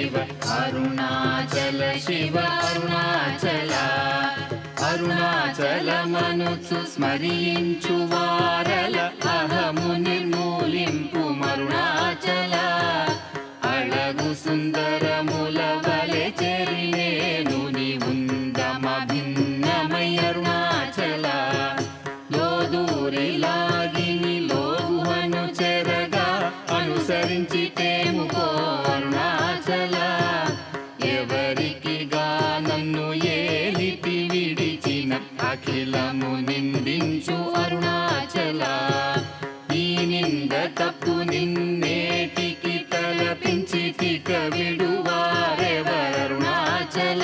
శివ అరుణాచల శివ అరుణాచల అరుణాచలమనుచు స్మరించు వారల అహము నిర్మూలింపు మరుణాచల అళగు సుందరముల వలె చెరినేను నీ ఉందమ భిన్నమై అరుణాచల లోదూరి లాగిని లోగుహను చెరగా అనుసరించి తేముకో అరుణాచల ఎవరికి నన్ను ఏలితి విడిచిన అఖిలము నిందించు అరుణాచల ఈ నింద తప్పు నిన్నేటికి తలపించి తిక విడువారెవరుణాచల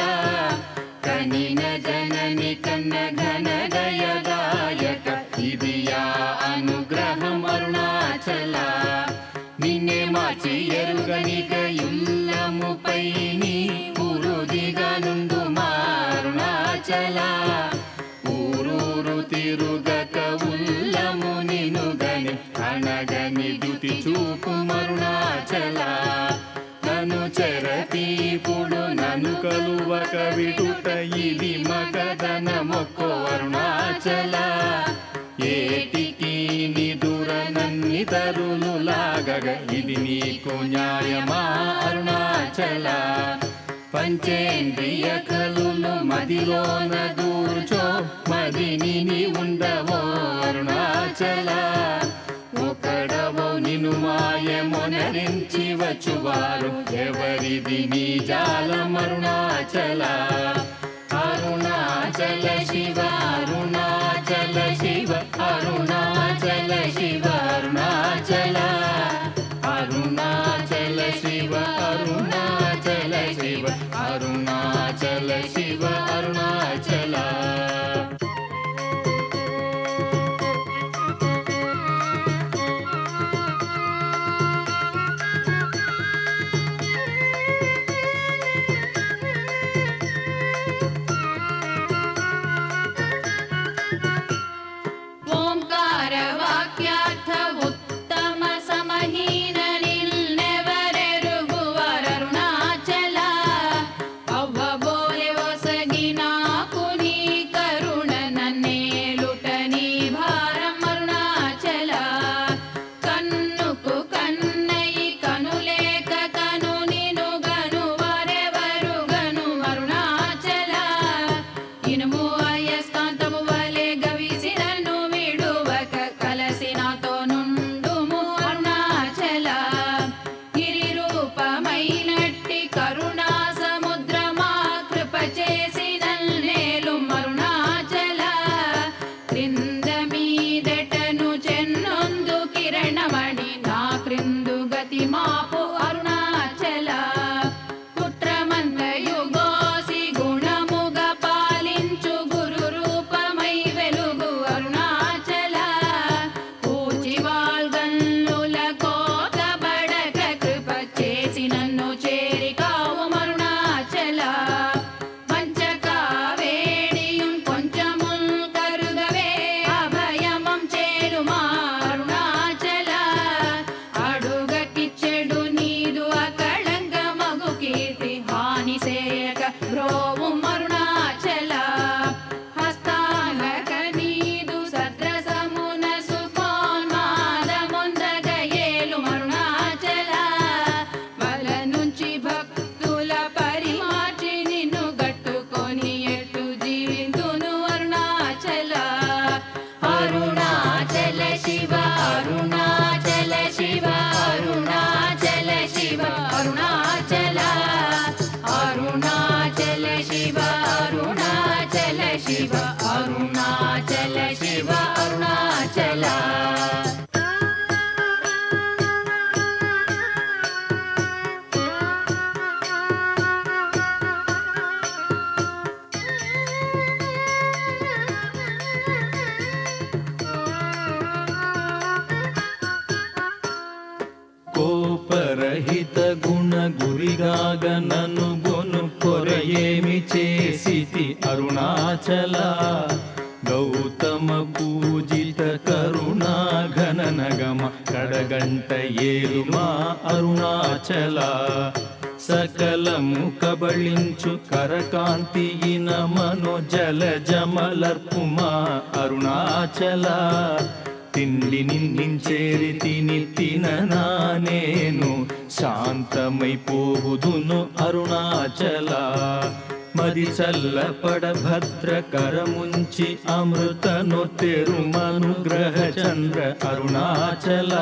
కనిన జనని కన్న ఘన దయదాయక ఇది యా అనుగ్రహం అరుణాచల నిన్నే మార్చి ఎరుగనిక యుల్లముపై నీ పురుదిగా నుండు మారుణాచల ఊరూరు తిరుగక ఉల్లము నినుగని అనగని దుతి చూపు మరుణాచల నన్ను చెరపీపుడు నన్ను కలువక విడుట ఇది మగదన మొక్కో అరుణాచల ఏటికి నిదుర నన్ని తరులు లాగగ ఇది నీకు న్యాయమా అరుణాచల పంచేంద్రియ కలులు మదిలోన దూర్చో మదిని నీ ఉండవో అరుణాచల ఒకడవో నిను మాయమొనరించి వచ్చువారు ఎవరిది నీ జాలం అరుణాచల అరుణాచల శివ అరుణాచల శివ అరుణాచల శివ అరుణాచల అరుణాచల శివ అరుణాచల శివ అరుణాచల శివ అరుణాచల శివ అరుణాచల శివ అరుణాచల కోపరహిత గుణ గురిగాగ నన్ను గొను కొరయేమి చేసితి అరుణాచల గౌతమ పూజిత కరుణా ఘన నగమ కడగంట ఏలుమా అరుణాచల సకలము కబళించు కరకాంతియిన మనోజల జమలర్పుమా అరుణాచల తిండి నిందించేరి తిని తిననా నేను శాంతమైపోవుదును అరుణాచల మది చల్లపడ భద్రకరముంచి అమృతనొత్తెరు మనుగ్రహ చంద్ర అరుణాచల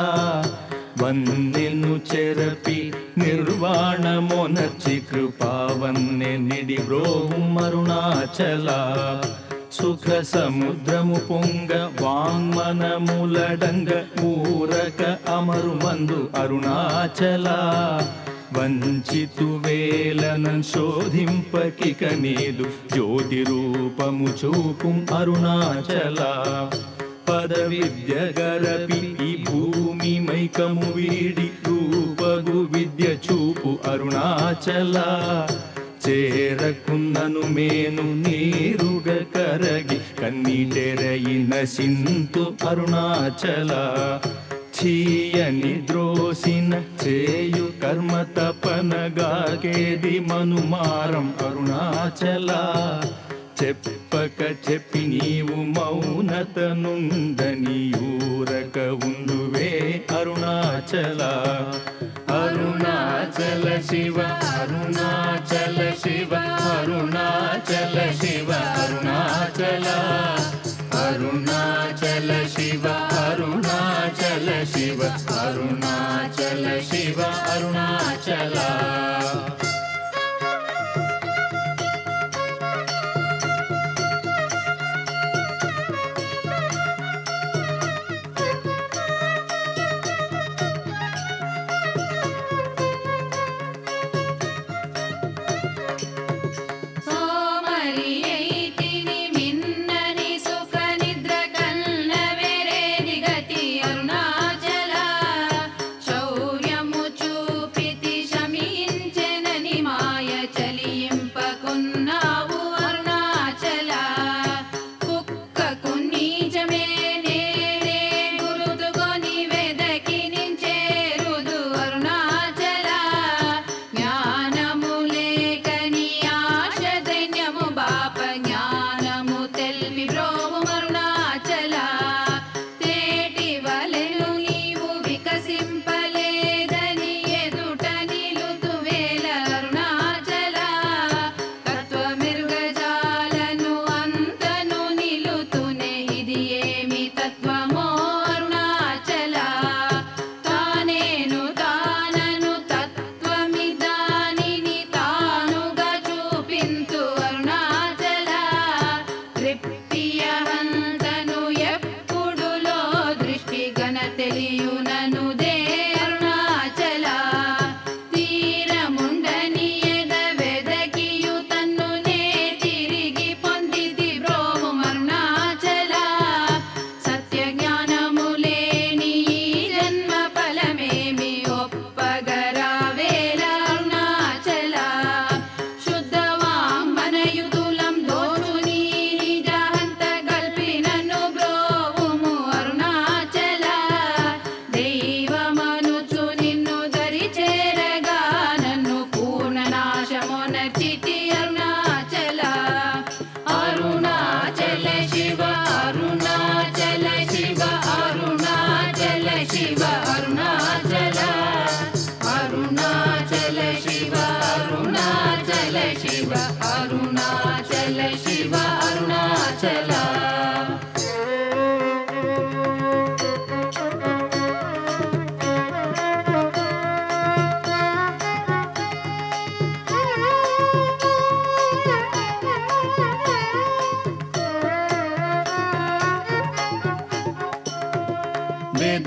వందెను చెరపి నిర్వాణమొనర్చి కృపావన్నె నిడి బ్రోహు అరుణాచల సుఖ సముద్రము పొంగ వాంగ్మనములడంగ ఊరక అమరు మందు అరుణాచల వంచితు వేలనన్ శోధింపకిక నీదు జ్యోతి రూపము చూపు అరుణాచల పద విద్య గరపి ఈ భూమి మైకము వీడి రూపగు విద్య చూపు అరుణాచల చేరకున్నను మేను నీరుగ కరగి కన్నీటెరయిన సింతు అరుణాచల చీయని ద్రోసిన చేయు కర్మ తపనగాకేది మనుమారం అరుణాచల చెప్పక చెప్పి నీవు మౌనత నుండని ఊరక ఉండువే అరుణాచల అరుణాచల శివ అరుణాచల శివ అరుణాచల శివ అరుణాచల అరుణాచల శివ అరుణాచల శివ అరుణాచల శివ అరుణాచల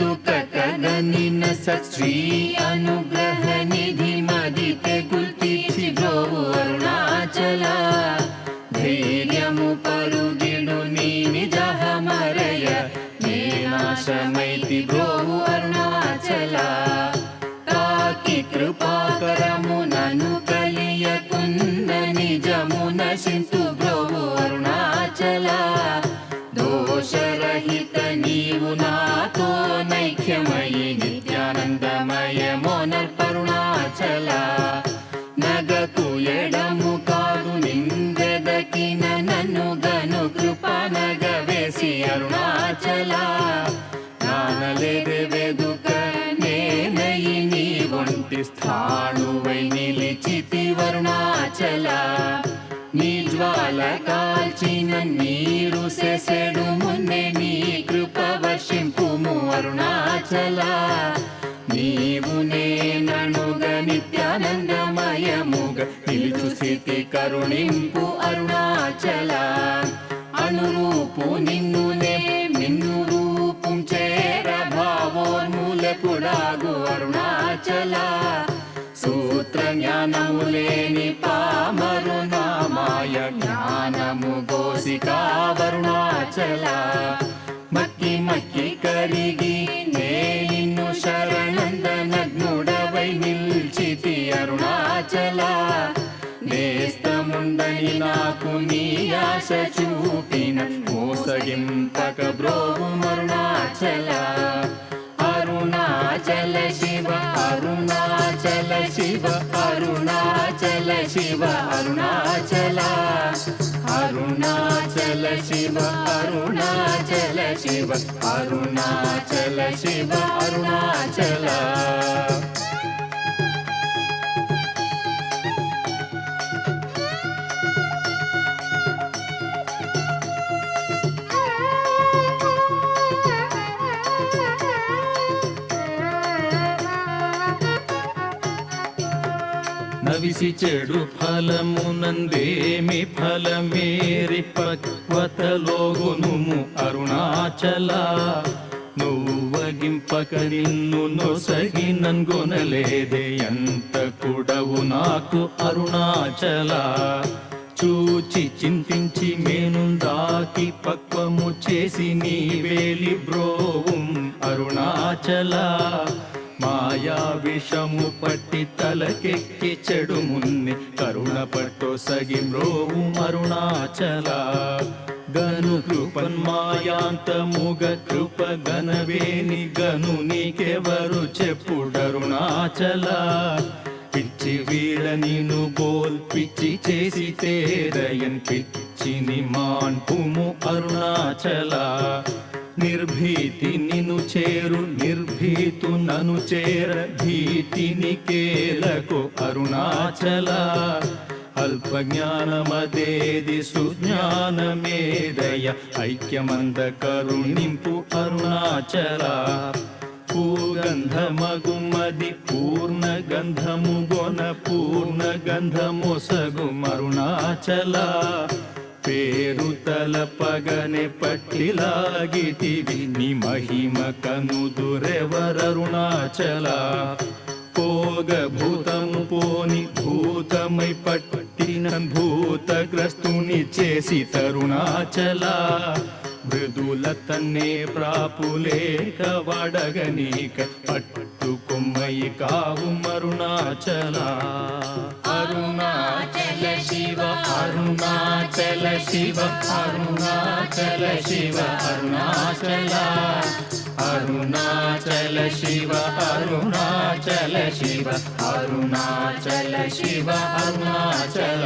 వెదుకగనిన సత్శ్రీ అనుగ్రహ నిధి మదితే గుల్తీర్చి బ్రోవు అరుణాచల ధైర్యము పరుగిడు నీ నిజహ మరయ నేనాశమైతి బ్రోవు అరుణాచల తాకి కృపాకరము నను కలియకుంద నిజమున సింతు బ్రోవు అరుణాచల దోషరహిత నీవు నాతో నైక్యమయి నిత్యానందమయ మోనర్పరుణాచల స్థాణువై నిలిచితి అరుణాచల నీ జ్వాల కాల్చిన నీరు సెసెడు మున్నే నీ కృప వర్షింపుము అరుణాచల నీవు నేననుగ నిత్యానందమయముగ నిలుచు స్థితి కరుణింపు అరుణాచల అనురూపు నిన్నునే మిన్ను రూపం చేర భావోన్మూలకుడాగు అరుణాచల సూత్ర జ్ఞానము లేని పామరు నామాయ జ్ఞానము గోసికా అరుణాచల మక్కి మక్కి కరిగి నే నిన్ను శరణందనగ్నుడవై నిల్చితి అరుణాచల నేస్తముందని నాకు నీ ఆశ చూపిన మోసగింపక బ్రోవు అరుణాచల అరుణాచల శివ అరుణాచల శివ అరుణాచల శివ అరుణాచల అరుణాచల శివ అరుణాచల శివ అరుణాచల శివ అరుణాచల నవిసి చెడు ఫలమునందేమి ఫలమేరి పక్వతలోగునుము అరుణాచల నువ్వగింపక నిన్ను నొసగి నన్గొనలేదే ఎంత కూడవు నాకు అరుణాచల చూచి చింతించి మేనుందాకి పక్వము చేసి నీ వేలి బ్రోవం అరుణాచల మాయా విషము పట్టి తలకెక్కి చెడు మున్ని కరుణ పట్టో సగి మ్రోవు అరుణాచల గను కృపన్మాయాంతముగ కృప గనవేని గను నీకెవరు చెప్పుడరుణాచల పిచ్చి వీడ నిను బోల్ పిచ్చి చేసి తేరయన్ పిచ్చిని మాన్పుము అరుణాచల నిర్భీతి నిను చేరు నిర్భీతు నను చేర భీతిని కేలకు అరుణాచల అల్ప జ్ఞానమదేది సుజ్ఞానమేదయ ఐక్యమంద కరుణింపు అరుణాచల పూగంధమగుమది పూర్ణ గంధము గొన పూర్ణ గంధమొసగు అరుణాచల పేరు తలపగనే పట్టిలాగితివి ని మహిమ కనుదురెవరరుణాచల పోగ భూతము పోని భూతమై పట్టిన భూతగ్రస్తుని చేసి తరుణాచల మృదుల తన్నే ప్రాపులేక వడగనీక పట్టుకొమ్మయి కావు అరుణాచల అరుణాచల శివ అరుణాచల శివ అరుణాచల శివ అరుణాచల అరుణాచల శివ అరుణాచల శివ అరుణాచల శివ అరుణాచల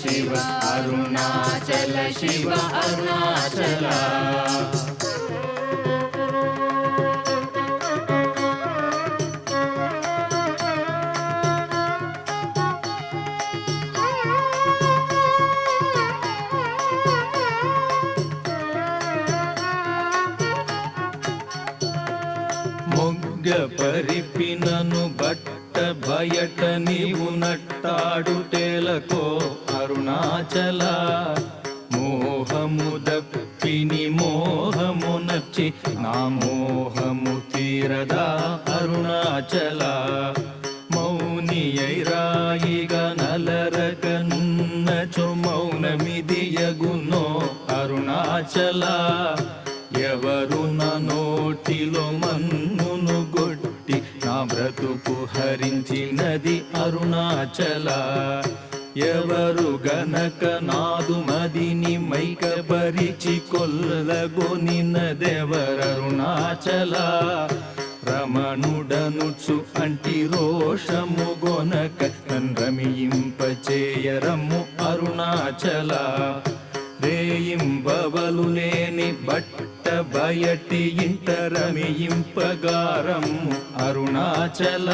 శివ అరుణాచల శివ అరుణాచల మొగ్గ పరిపినను బట్ట బయట నీవు నట్టాడుటేలకో అరుణాచల మోహము దప్పిని మోహము నచ్చి నా మోహము తీరదా అరుణాచల మౌని ఐరాయిగా నలరకనున్నచో మౌనమిదియగునో అరుణాచల ఎవరు నా నోటిలో మన్నును గొట్టి నా బ్రతుకు హరించినది అరుణాచల ఎవరు గనక నాదు మదిని మైకపరిచి కొల్లగొనినదెవరరుణాచల రమణుడనుచు అంటి రోషము గొనక రమింపచేయరము అరుణాచల రేయింబవలు లేని బట్ట బయటి ఇంట రమింపగారము అరుణాచల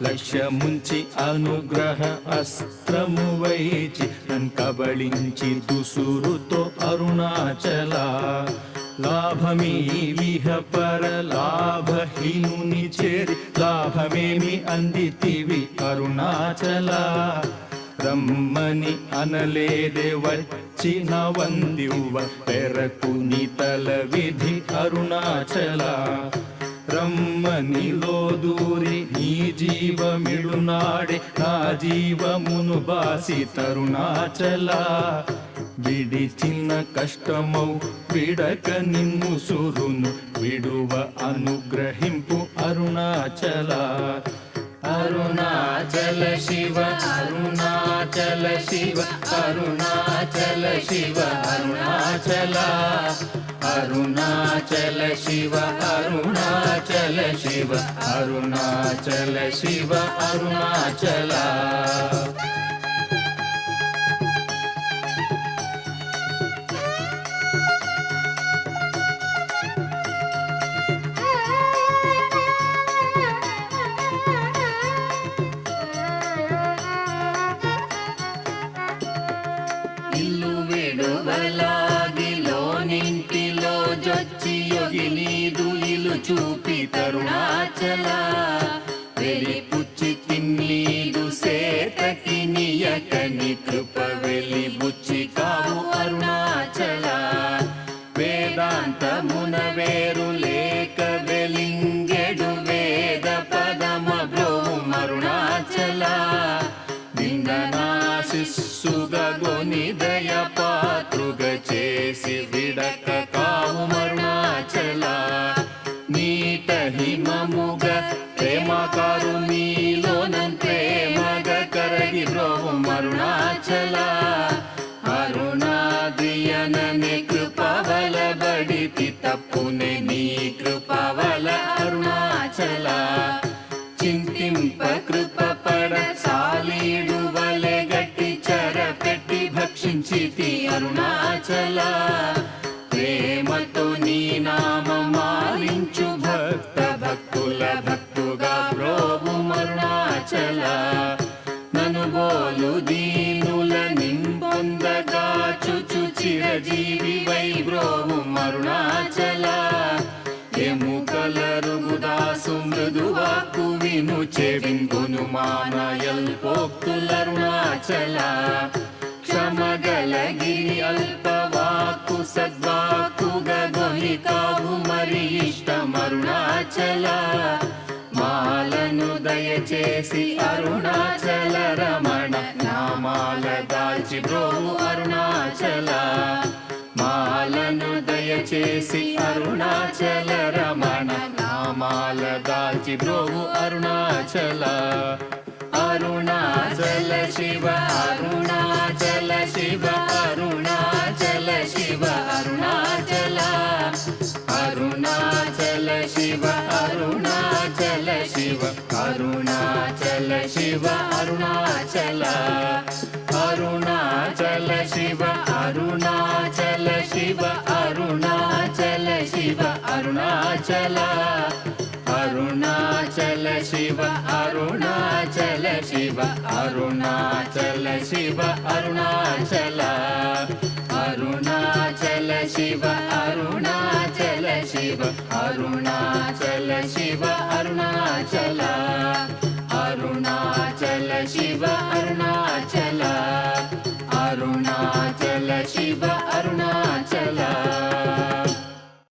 లక్ష్యముంచి అనుగ్రహ అస్త్రము వైచి నన్ కబళించి దుసురుతో అరుణాచల లాభమీ విహ పర లాభహీనుని చేరి లాభమేమి అందితివి అరుణాచల రమ్మని అనలేదే వచ్చిన వందివ్వ పెరకు నీ తల విధి అరుణాచల రమ్మనిలో దూరి నీ జీవమిడునాడే నా జీవమును బాసి తరుణాచల విడిచిన కష్టమౌ విడక నిన్ను సురును విడువ అనుగ్రహింపు అరుణాచల అరుణాచల శివ అరుణాచల శివ అరుణాచల శివ అరుణాచల అరుణాచల శివ అరుణాచల శివ అరుణాచల శివ అరుణాచల నింటిలో జొచ్చి యోగి నీదు ఇలు చూపి తరుణాచల వెలిపుచ్చి తిన్నీదు సేతకి నియకని కృప వెలి బుచ్చి కావు అరుణాచల వేదాంతమున వేరు లేక వెలింగెడు వేద పదమ బ్రోము అరుణాచల నిందనాశిస్సుగొని దయ పాత్రుగ చేసి విడక కావు అరుణాచల నీట హిమముగ ప్రేమకారు నీలోనం ప్రేమగ కరగి బ్రోవు అరుణాచల అరుణాద్రియననే కృపవల బడితి తప్పునే నీ కృపవల అరుణాచల చింతింప కృప పడ సాలీడు వలె గట్టి చర పెట్టి భక్షించితి అరుణాచల ప్రేమతో నీ నామమాలించు భక్త భక్తుల భక్తుగా బ్రోవు అరుణాచల నను బోలు దీనుల నింపొందగా చుచు చిరజీవి వై బ్రోవు అరుణాచల ఎముకలరుగుదాసు మృదువాకు విను చెవింగును మానయల్పోక్తులరుణాచల క్షమగలగిరి అల్పవాకు సద్వాకుగొని కావు మరి ఇష్టమరుణాచల మాలను దయచేసి అరుణాచల రమణ నామాల దాల్చి బ్రోవు అరుణాచల మాలను దయచేసి అరుణాచల రమణ నామాల దాల్చి బ్రోవు అరుణాచల అరుణాచల శివ అరుణాచల శివ అరుణాచల శివ అరుణాచల అరుణాచల శివ అరుణాచల శివ అరుణాచల శివ అరుణాచల అరుణా ಶಿವ ಅರುಣಾಚಲ ಶಿವ ಅರುಣಾಚಲ ಅರುಣಾಚಲ ಶಿವ ಅರುಣಾಚಲ ಶಿವ ಅರುಣಾಚಲ ಶಿವ ಅರುಣಾಚಲ ಅರುಣಾಚಲ ಶಿವ ಅರುಣಾಚಲ ಶಿವ ಅರುಣಾಚಲ ಶಿವ ಅರುಣಾಚಲ ಅರುಣಾಚಲ ಶಿವ ಅರುಣಾಚಲ ಅರುಣಾಚಲ ಶಿವ